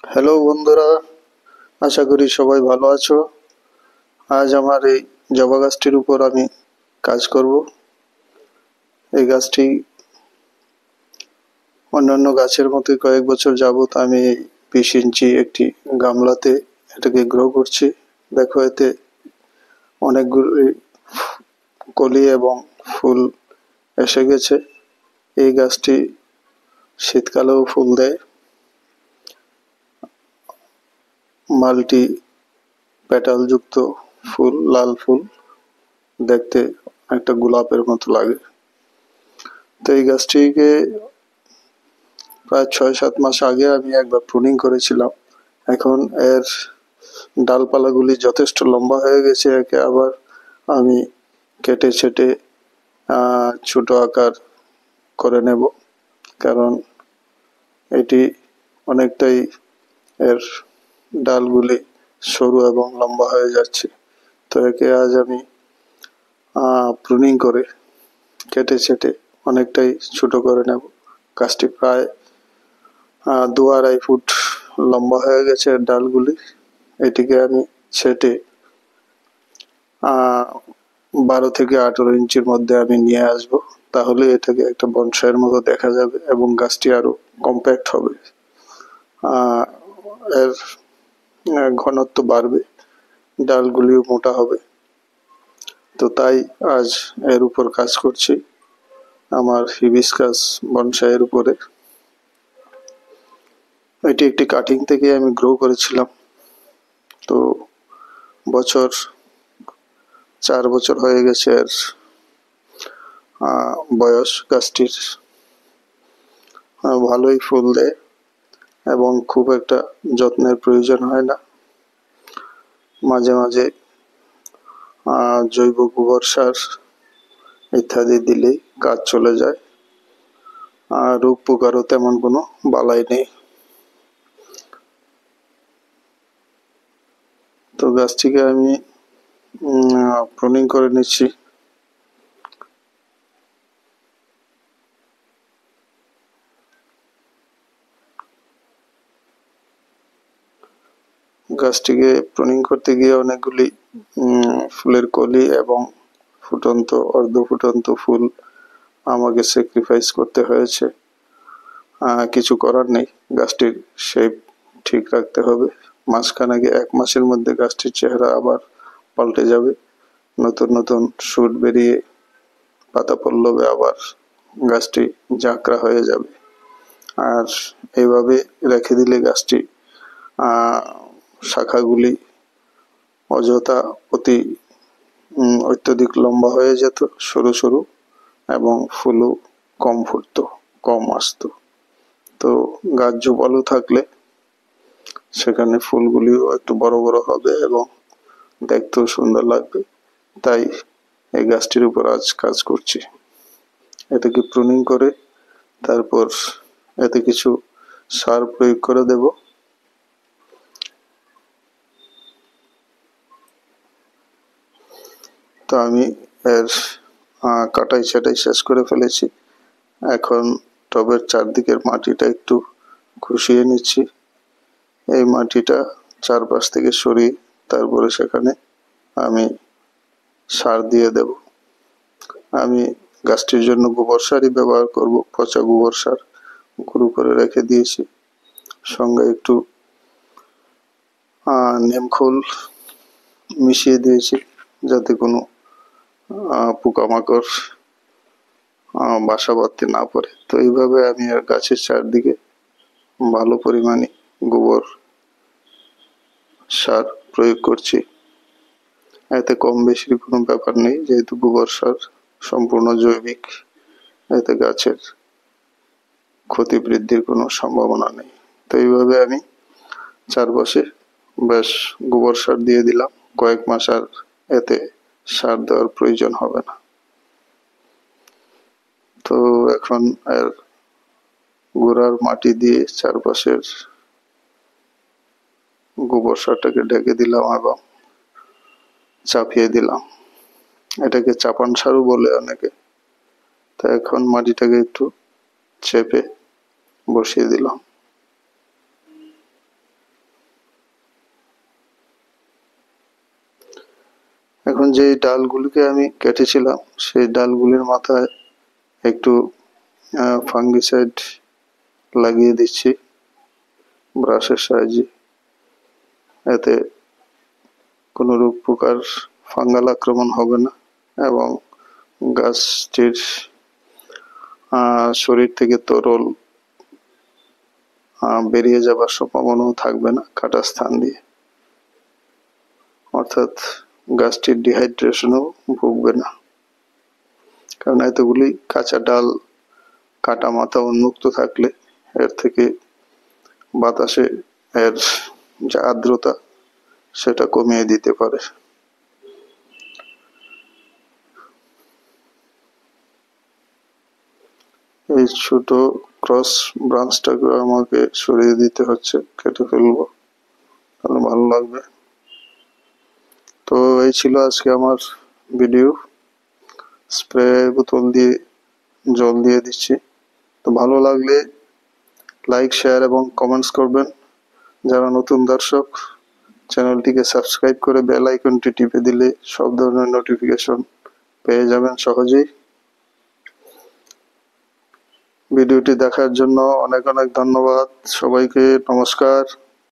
Hello বন্ধুরা, আশা করি সবাই ভালো আছো। আজ আমার এই জবা গাছটির উপর আমি কাজ করব। এই গাছটি অন্যান্য গাছের মতোই কয়েক বছর যাবত আমি 20 ইঞ্চি একটি গামলাতে এটাকে গ্রো করছি। দেখো, এতে অনেকগুলি কলি এবং ফুল এসে গেছে। এই গাছটি শীতকালেও ফুল দেয়। মাল্টি পেটাল যুক্ত ফুল, লাল ফুল, দেখতে একটা গোলাপের মতো লাগে। তো এই গাছটিকে প্রায় 6-7 মাস আগে আমি একবার প্রুনিং করেছিলাম। এখন এর ডালপালাগুলি যথেষ্ট লম্বা হয়ে গেছে। একে আবার আমি কেটে ছেটে ছোট আকার করে নেব, কারণ এটি অনেকটাই এর ডালগুলি সরু এবং লম্বা হয়ে যাচ্ছে। তো একে আজ আমি প্রুনিং করে কেটে ছেটে অনেকটাই ছোট করে নেব। গাছটি প্রায় 2-2.5 ফুট লম্বা হয়ে গেছে এর ডালগুলি। এটিকে আমি ছেটে 12 থেকে 18 ইঞ্চির মধ্যে আমি নিয়ে আসব। তাহলে এটাকে একটা বনসাইয়ের মতো দেখা যাবে এবং গাছটি আরো কম্প্যাক্ট হবে। এর ঘনত্ব বাড়বে, ডালগুলিও মোটা হবে। তো তাই আজ এর উপর কাজ করছি, আমার হিবিস্কাস বনসাইয়ের উপরে। এটি একটি কাটিং থেকে আমি গ্রো করেছিলাম। তো 4 বছর হয়ে গেছে এর বয়স। গাছটির ভালোই ফুল দেয় এবং খুব একটা যত্নের প্রয়োজন হয় না। মাঝে মাঝে জৈব গোবর সার ইত্যাদি দিলেই কাজ চলে যায়। রোগ পোকারও তেমন কোনো বালাই নেই। তো গাছটিকে আমি প্রুনিং করে নিচ্ছি। গাছটিকে প্রুনিং করতে গিয়ে অনেকগুলি ফুলের কলি এবং ফুটন্ত অর্ধ ফুটন্ত ফুল আমাকে স্যাক্রিফাইস করতে হয়েছে। কিছু করার নেই, গাছটির শেপ ঠিক রাখতে হবে। মাসখানেক 1 মাসের মধ্যে গাছটির চেহারা আবার পাল্টে যাবে। নতুন নতুন শুট বেরিয়ে পাতা পল্লবে আবার গাছটি ঝাঁকড়া হয়ে যাবে। আর এইভাবে রেখে দিলে গাছটি শাখাগুলি অযথা অত্যধিক লম্বা হয়ে যেত, সরু সরু, এবং ফুলও কম ফুটতো, কম আসতো। তো গাছ ঝোপালো থাকলে সেখানে ফুলগুলিও একটু বড় বড় হবে এবং দেখতেও সুন্দর লাগবে। তাই এই গাছটির উপর আজ কাজ করছি। এটাকে প্রুনিং করে তারপর এতে কিছু সার প্রয়োগ করে দেব। তো আমি এর কাটাই ছাটাই শেষ করে ফেলেছি। এখন টবের চারদিকের মাটিটা একটু খুশিয়ে নিচ্ছি। এই মাটিটা চারপাশ থেকে সরিয়ে তারপরে সেখানে আমি সার দিয়ে দেব। আমি গাছটির জন্য গোবর সারই ব্যবহার করব, পচা গোবর সার গুঁড়ো করে রেখে দিয়েছি। সঙ্গে একটু নিমখোল মিশিয়ে দিয়েছি, যাতে কোনো পোকামাকড় বাসা বাঁধতে না পারে। তো এইভাবে আমি আর গাছের চারদিকে ভালো পরিমাণে গোবর সার প্রয়োগ করছি। এতে কম বেশির কোনো ব্যাপার নেই, যেহেতু গোবর সার সম্পূর্ণ জৈবিক। এতে গাছের ক্ষতি বৃদ্ধির কোনো সম্ভাবনা নেই। তো এইভাবে আমি চারপাশে বেশ গোবর সার দিয়ে দিলাম। কয়েক মাস আর এতে সার দেওয়ার প্রয়োজন হবে না। তো এখন এর গোড়ার মাটি দিয়ে চারপাশের গোবর সারটাকে ঢেকে দিলাম এবং চাপিয়ে দিলাম। এটাকে চাপান সারও বলে অনেকে। তো এখন মাটিটাকে একটু চেপে বসিয়ে দিলাম। এখন যে ডালগুলিকে আমি কেটেছিলাম সেই ডালগুলির মাথায় একটু ফাঙ্গিসাইড লাগিয়ে দিচ্ছি ব্রাশের সাহায্যে। এতে কোনো রোগ পোকার ফাঙ্গাল আক্রমণ হবে না এবং গাছটির শরীর থেকে তরল বেরিয়ে যাবার সম্ভাবনাও থাকবে না কাটা স্থান দিয়ে, অর্থাৎ গাছটির ডিহাইড্রেশনও ভুগবে না। কারণ এতগুলি কাঁচা ডাল কাটা মাথা উন্মুক্ত থাকলে এর থেকে বাতাসে এর যে আর্দ্রতা সেটা কমিয়ে দিতে পারে। এই ছোট ক্রস ব্রাঞ্চটাকে আমাকে সরিয়ে দিতে হচ্ছে, কেটে ফেলবো, তাহলে ভালো লাগবে। তো এই ছিল আজকে আমার ভিডিও। স্প্রে বোতল দিয়ে জল দিয়ে দিচ্ছি। তো ভালো লাগলে লাইক, শেয়ার এবং কমেন্টস করবেন। যারা নতুন দর্শক, চ্যানেলটিকে সাবস্ক্রাইব করে বেল আইকনটি টিপে দিলে সব ধরনের নোটিফিকেশন পেয়ে যাবেন সহজেই। ভিডিওটি দেখার জন্য অনেক অনেক ধন্যবাদ সবাইকে। নমস্কার।